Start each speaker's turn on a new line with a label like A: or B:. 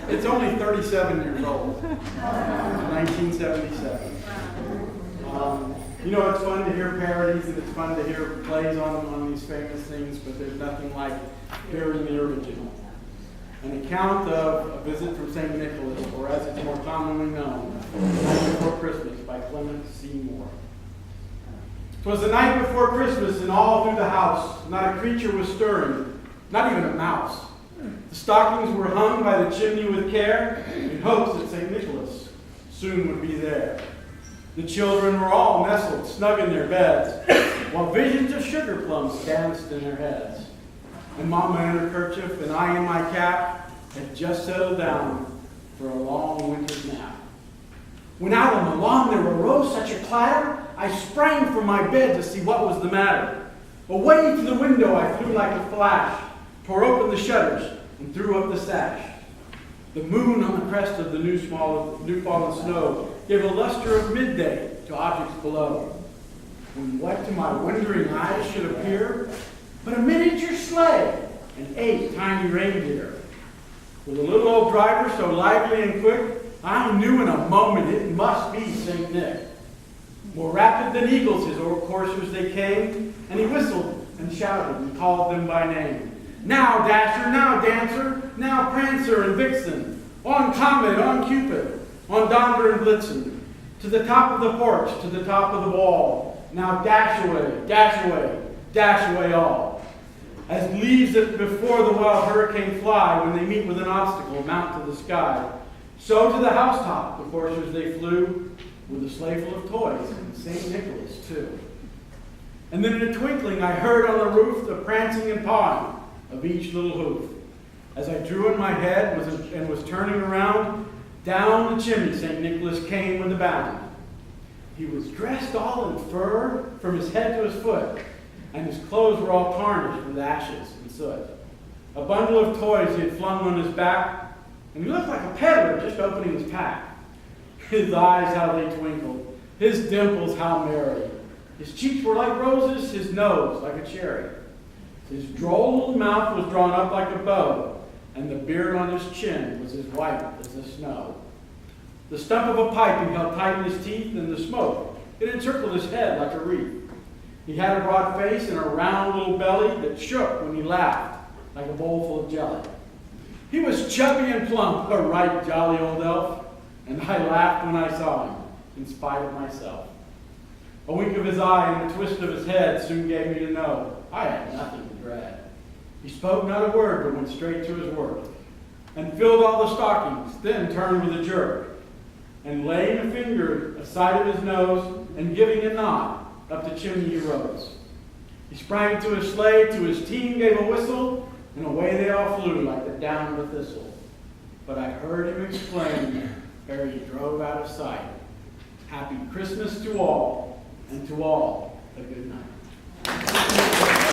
A: It's only 37 years old. 1977. You know, it's fun to hear parodies and it's fun to hear plays on these famous things, but there's nothing like hearing the original. An account of A Visit from St. Nicholas, or as it's more commonly known, The Night Before Christmas by Clement Seymour. 'Twas the night before Christmas, and all through the house not a creature was stirring, not even a mouse. The stockings were hung by the chimney with care, in hopes that St. Nicholas soon would be there. The children were all nestled snug in their beds, while visions of sugar plums danced in their heads. And Mama in her kerchief and I in my cap had just settled down for a long winter's nap. When out on the lawn there arose such a clatter, I sprang from my bed to see what was the matter. Away to the window I flew like a flash, tore open the shutters, and threw up the sash. The moon on the crest of the new fallen snow gave a luster of midday to objects below. When what to my wondering eyes should appear but a miniature sleigh and 8 tiny reindeer. With a little old driver so lively and quick, I knew in a moment it must be St. Nick. More rapid than eagles his coursers they came, and he whistled and shouted and called them by name. Now Dasher, now Dancer, now Prancer and Vixen, on Comet, on Cupid, on Donder and Blitzen, to the top of the porch, to the top of the wall. Now dash away, dash away, dash away all. As leaves that before the wild hurricane fly when they meet with an obstacle mount to the sky, so to the housetop the coursers they flew, with a sleigh full of toys and St. Nicholas too. And then in a twinkling I heard on the roof the prancing and pawing of each little hoof. As I drew in my head and was turning around, down the chimney St. Nicholas came with a bound. He was dressed all in fur from his head to his foot, and his clothes were all tarnished with ashes and soot. A bundle of toys he had flung on his back, and he looked like a peddler just opening his pack. His eyes, how they twinkled, his dimples, how merry. His cheeks were like roses, his nose like a cherry. His droll little mouth was drawn up like a bow, and the beard on his chin was as white as the snow. The stump of a pipe he held tight in his teeth, and the smoke, it encircled his head like a wreath. He had a broad face and a round little belly that shook when he laughed like a bowl full of jelly. He was chubby and plump, a right jolly old elf, and I laughed when I saw him, in spite of myself. A wink of his eye and a twist of his head soon gave me to know I had nothing to dread. He spoke not a word, but went straight to his work, and filled all the stockings, then turned with a jerk, and laying a finger aside of his nose, and giving a nod, up the chimney he rose. He sprang to his sleigh, to his team gave a whistle, and away they all flew like the down of a thistle. But I heard him exclaim, ere he drove out of sight, Happy Christmas to all, and to all a good night.